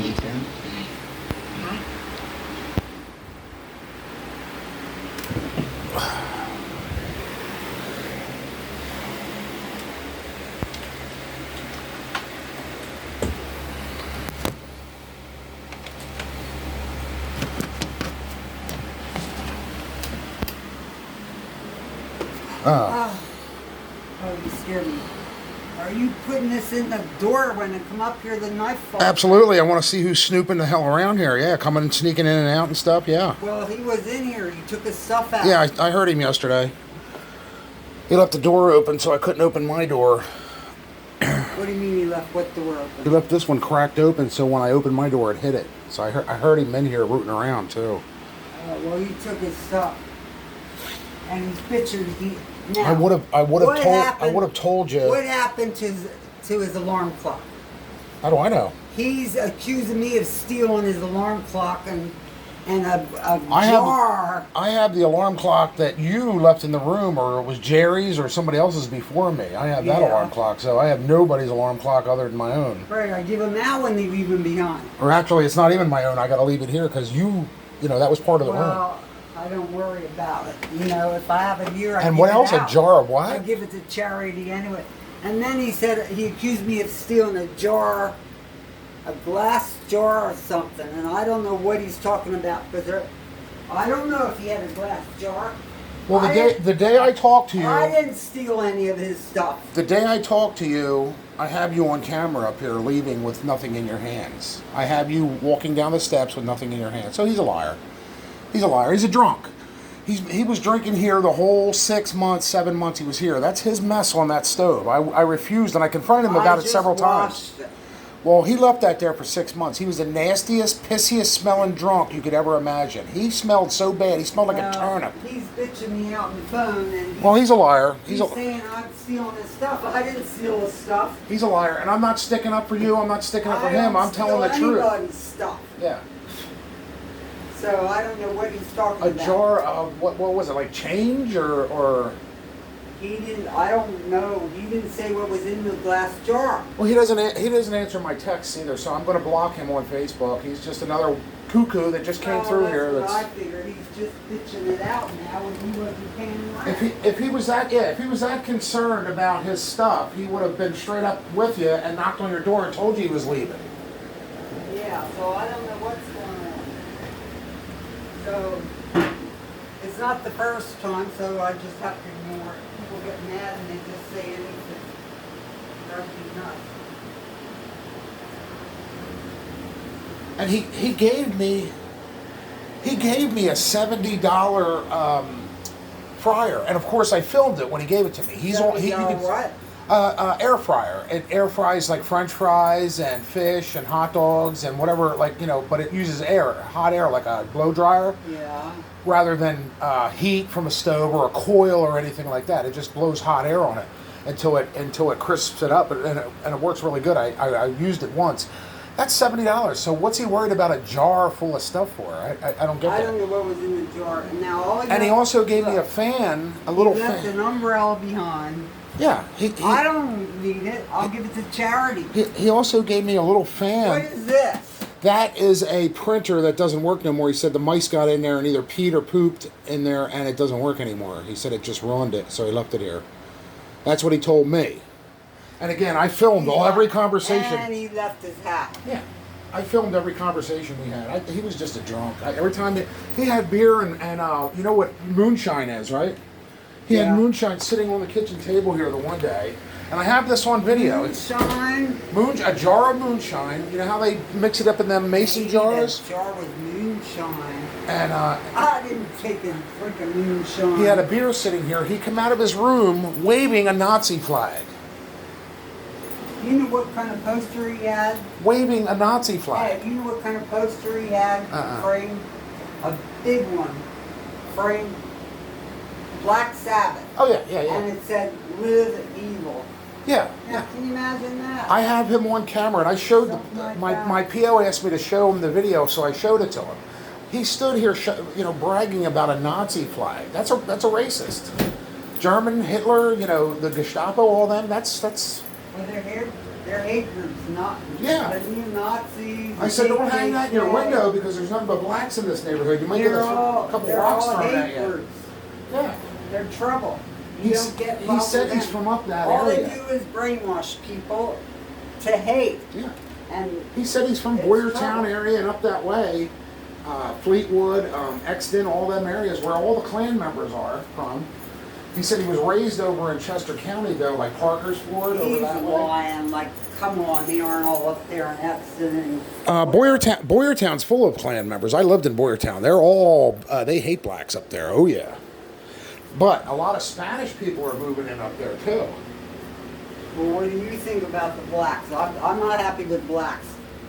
maybe 10. Oh, you scared me. Are you putting this in the door when I come up here, the knife falls? Absolutely. I want to see who's snooping the hell around here. Yeah, coming and sneaking in and out and stuff. Yeah. Well, he was in here. He took his stuff out. Yeah, I heard him yesterday. He left the door open, so I couldn't open my door. What do you mean he left what door open? He left this one cracked open, so when I opened my door, it hit it. So I heard him in here rooting around, too. Well, he took his stuff. And he's bitching. Now, I would have told you. What happened to his alarm clock? How do I know? He's accusing me of stealing his alarm clock and a jar. I have the alarm clock that you left in the room, or it was Jerry's or somebody else's before me. I have that alarm clock, so I have nobody's alarm clock other than my own. Right, I give him that when they leave him behind. Or actually, it's not even my own. I got to leave it here because you know, that was part of the room. I don't worry about it. You know, if I have it here, I and give what it else? out. A jar of what? I give it to charity anyway. And then he said he accused me of stealing a jar, a glass jar or something. And I don't know what he's talking about because I don't know if he had a glass jar. Well, the day I talked to you, I didn't steal any of his stuff. The day I talked to you, I have you on camera up here leaving with nothing in your hands. I have you walking down the steps with nothing in your hands. So he's a liar. He's a liar. He's a drunk. He was drinking here the whole 6 months, 7 months he was here. That's his mess on that stove. I refused, and I confronted him about it several times. Well, he left that there for 6 months. He was the nastiest, pissiest smelling drunk you could ever imagine. He smelled so bad. He smelled like a turnip. He's bitching me out on the phone. And well, he's a liar. He's saying I'm stealing his stuff. I didn't steal his stuff. He's a liar, and I'm not sticking up for you. I'm not sticking up for him. I'm telling the truth. Anybody's stuff. Yeah. So I don't know what he's talking about. A jar of what was it, like change or? He didn't. I don't know. He didn't say what was in the glass jar. Well, he doesn't answer my texts either, so I'm going to block him on Facebook. He's just another cuckoo that just came through here. That's what I figured. He's just bitching it out now, and he wasn't paying rent. If he was that concerned about his stuff, he would have been straight up with you and knocked on your door and told you he was leaving. Yeah. So I don't know what's going on. So it's not the first time, so I just have to ignore it. People get mad and they just say anything. That'd be nuts. And he gave me a $70 fryer, and of course I filmed it when he gave it to me. What? Air fryer. It air fries like French fries and fish and hot dogs and whatever, but it uses hot air, like a blow dryer. Yeah. Rather than heat from a stove or a coil or anything like that. It just blows hot air on it until it crisps it up, and it works really good. I used it once. That's $70. So what's he worried about a jar full of stuff for? I don't get that. I don't know what was in the jar. And now he also gave me a fan, a little fan. He left an umbrella behind. Yeah. I don't need it. I'll give it to charity. He also gave me a little fan. What is this? That is a printer that doesn't work no more. He said the mice got in there and either peed or pooped in there, and it doesn't work anymore. He said it just ruined it, so he left it here. That's what he told me. And again, I filmed every conversation. And he left his hat. Yeah. I filmed every conversation we had. He was just a drunk. Every time he had beer and you know what moonshine is, right? He had moonshine sitting on the kitchen table here the one day. And I have this on video. Moonshine? A jar of moonshine. You know how they mix it up in them mason jars? That jar with moonshine. And I didn't take a drink of moonshine. He had a beer sitting here. He come out of his room waving a Nazi flag. You know what kind of poster he had? Waving a Nazi flag. Hey, you know what kind of poster he had? Framed? A big one. Framed. Black Sabbath. Oh, yeah. And it said, "Live evil." Yeah. Can you imagine that? I have him on camera, and I showed my PO asked me to show him the video, so I showed it to him. He stood here, bragging about a Nazi flag. That's a racist. German, Hitler, the Gestapo, all them. That's. Well, They're hate groups, not Yeah. the neo-Nazis. I said, don't hang that in your KKK. window because there's nothing but blacks in this neighborhood. You might get a couple They're rocks all thrown at hate you. groups. Yeah. They're trouble. You He's- don't get he involved said with he's them. from up that All area. they do is brainwash people to hate. Yeah. And He said he's from It's Boyertown trouble. area and up that way, Fleetwood, Exton, all them areas where all the Klan members are from. He said he was raised over in Chester County though, like Parkersford over he's that way. lying. Like, come on, they aren't all up there in Epson. Boyertown's full of Klan members. I lived in Boyertown. They're all they hate blacks up there. Oh yeah. But a lot of Spanish people are moving in up there too. Well, what do you think about the blacks? I'm not happy with blacks.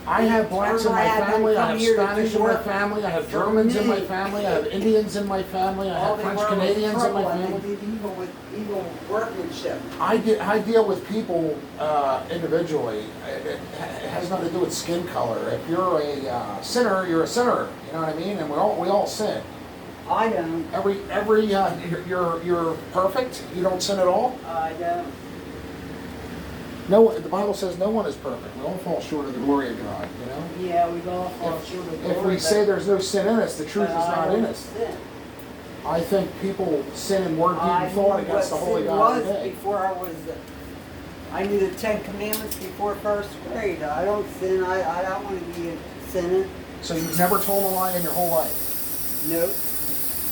I have blacks in my family, I have Spanish in my work family, I have for Germans in my me. family, I have Indians in my family, I All have they French were was Canadians in trouble, my and family. they did evil with evil workmanship. I deal with people individually. It has nothing to do with skin color. If you're a sinner, you're a sinner. You know what I mean? And we all sin. I don't. You're perfect. You don't sin at all. I don't. No, the Bible says no one is perfect. We all fall short of the glory of God. You know. Yeah, we all fall short of If glory, we say there's no sin in us, the truth is but I not in don't us. sin. I think people sin in word, deed, I and thought knew against the what holy sin God was today. before I knew the 10 Commandments before first grade. I don't sin. I don't want to be sinning. So you've never told a lie in your whole life. Nope.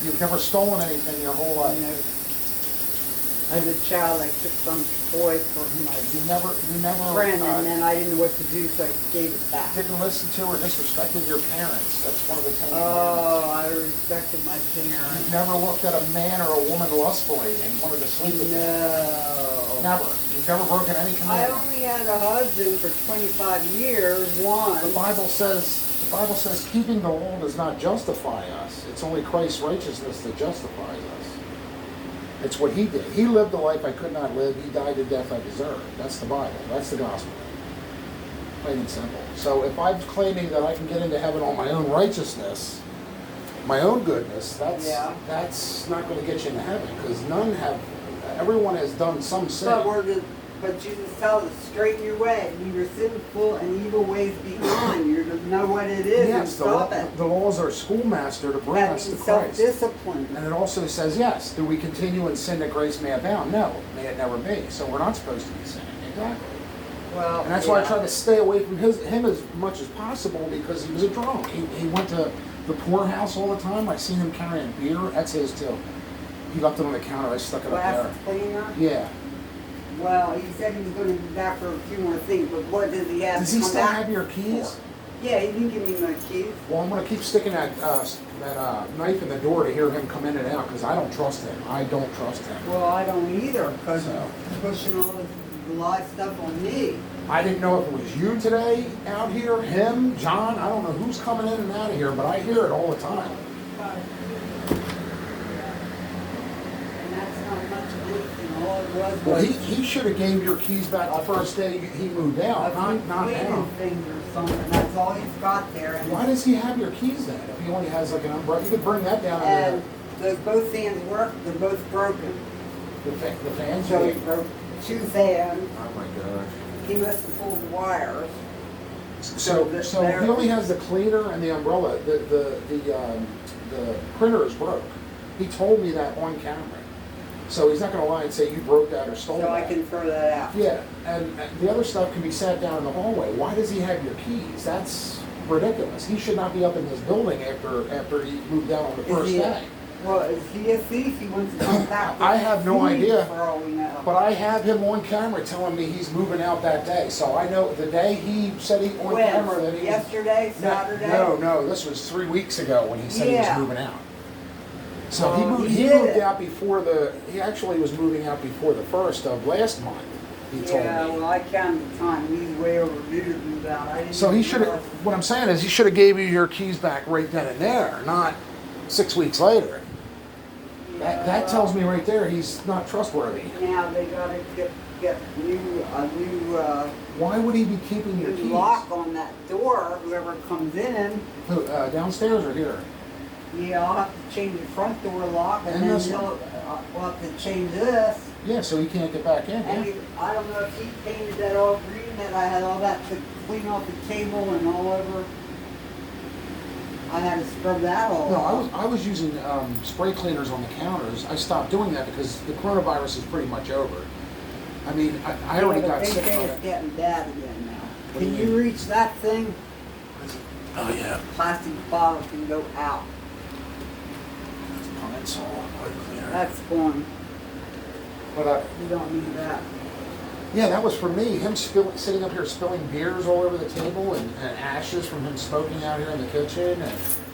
You've never stolen anything in your whole life. Nope. As a child, I took some toy from my You never friend, and then I didn't know what to do, so I gave it back. didn't listen to or disrespected your parents. That's one of the 10 Oh, I respected my You've parents. never looked at a man or a woman lustfully and wanted to sleep with them. No. Never. You've never broken any I commandment. only had a husband for 25 years, one. The Bible says keeping the law does not justify us. It's only Christ's righteousness that justifies us. It's what he did. He lived the life I could not live. He died the death I deserved. That's the Bible. That's the gospel. Plain and simple. So if I'm claiming that I can get into heaven on my own righteousness, my own goodness, that's not going to get you into heaven because everyone has done some sin. But Jesus tells us, straighten your way. Leave your sinful and evil ways behind. You know what it is and Yes, stop it. the laws are schoolmaster to bring That us to means Christ. self-discipline. And it also says, yes, do we continue in sin that grace may abound? No, may it never be. So we're not supposed to be sinning. Exactly. Well, And that's why I try to stay away from him as much as possible because he was a drunk. He went to the poorhouse all the time. I seen him carrying beer. That's his too. He left it on the counter. I stuck it up glass there. cleaner. Yeah. Well, he said he was going to be back for a few more things, but what does he have Does to he come still back have your keys? for? Yeah, he didn't give me my keys. Well, I'm going to keep sticking that knife in the door to hear him come in and out because I don't trust him. I don't trust him. Well, I don't either, because So. he's pushing all this live stuff on me. I didn't know if it was you today out here, him, John. I don't know who's coming in and out of here, but I hear it all the time. And that's not much of anything. All it was Well, was he should have gave your keys back the first day he moved out, a not few cleaning now. things or something. That's all he's got there. And, Why does he have your keys then? If he only has like an umbrella, you could bring that down. and those both fans work. They're both broken. The fans. So he broke 2 fans. Oh my god. He must have pulled the wires. So he only has the cleaner and the umbrella. The printer is broke. He told me that on camera. So he's not going to lie and say you broke that or stole So that. I can throw that out. Yeah, and the other stuff can be sat down in the hallway. Why does he have your keys? That's ridiculous. He should not be up in this building after he moved out on the first day. Well, is he a thief? He wants to come back. I have no idea. For all we know. But I have him on camera telling me he's moving out that day. So I know the day he said he on When? camera that he Yesterday, Saturday? No, this was 3 weeks ago when he said he was moving out. So he moved out before he actually was moving out before the 1st of last month, he told me. Yeah, well, I counted the time. He's way overdue to move out. I didn't So he even should have, realize- what I'm saying is he should have gave you your keys back right then and there, not 6 weeks later. That tells me right there he's not trustworthy. Now they gotta get a new Why would he be keeping your keys? lock on that door, whoever comes in. Downstairs or here? Yeah, I'll have to change the front door lock, and And then this we'll have to change this. Yeah, so he can't get back in. And Yeah. I don't know if he painted that all green that I had all that to clean off the table and all over. I had to scrub that all No, off. I was using spray cleaners on the counters. I stopped doing that because the coronavirus is pretty much over. I mean, I already got sick They say from it's it. getting bad again now. What do Can you you mean? reach that thing? Oh yeah. Plastic bottle can go out. Pine-Sol pipe cleaner. That's gone. But You don't need that. yeah, that was for me. Him sitting up here spilling beers all over the table and ashes from him smoking out here in the kitchen. And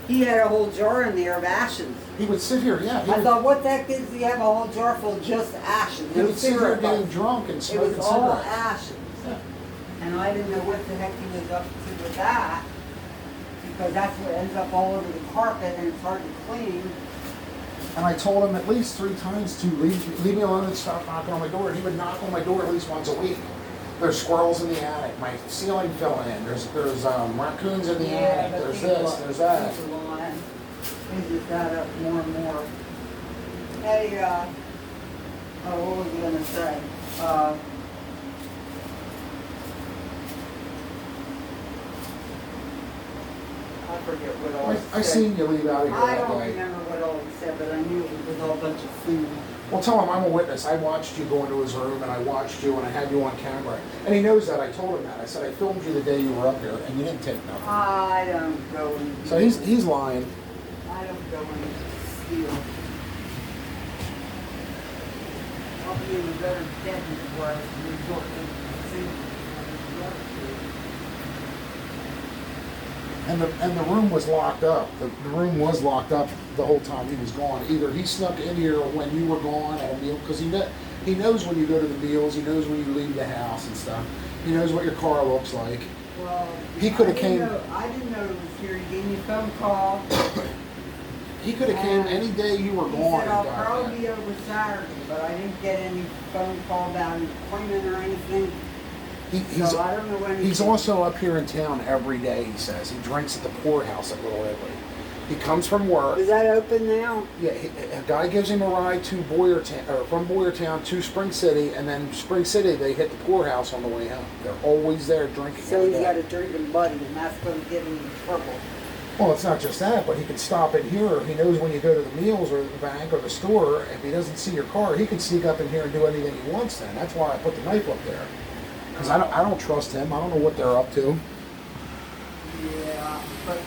He had a whole jar in there of ashes. he would sit here, yeah. I thought, what the heck is he have a whole jar full of just ashes? He No would sit here cigarette getting butts. drunk and It smoking was all cigarettes. ashes. Yeah. And I didn't know what the heck he was up to with that. Because that's what ends up all over the carpet and it's hard to clean. And I told him at least 3 times to leave me alone and stop knocking on my door. And he would knock on my door at least once a week. There's squirrels in the attic. My ceiling fell in. There's raccoons in the attic. but There's people this. There's that. people lying. They just add up more and more. Hey, what was I gonna say? I forget what all I seen you leave out of here I that don't day. remember what all he said, but I knew it was all a bunch of food. Well, tell him I'm a witness. I watched you go into his room, and I watched you, and I had you on camera. And he knows that. I told him that. I said I filmed you the day you were up here, and you didn't take nothing. I don't go and So he's lying. I don't go and steal. I'll be in a better debt before I resort to stealing. And the room was locked up. The room was locked up the whole time he was gone. Either he snuck in here when you were gone at a meal, because he knows when you go to the meals. He knows when you leave the house and stuff. He knows what your car looks like. Well, He coulda came- I didn't know it was here. He gave me a phone call. He could have came any day you were He gone said and I'll got probably that. be over Saturday, but I didn't get any phone call about an appointment or anything. He's So I don't know when he's also up here in town every day. He says he drinks at the poorhouse at Little Italy. He comes from work. Is that open now? Yeah, a guy gives him a ride to Boyertown, or from Boyertown to Spring City, and then Spring City they hit the poorhouse on the way home. They're always there drinking. So every he's day. got a drinking buddy, and that's going to get him in trouble. Well, it's not just that, but he can stop in here. He knows when you go to the meals or the bank or the store, if he doesn't see your car, he can sneak up in here and do anything he wants then. That's why I put the knife up there. Because I don't trust him. I don't know what they're up to. Yeah, but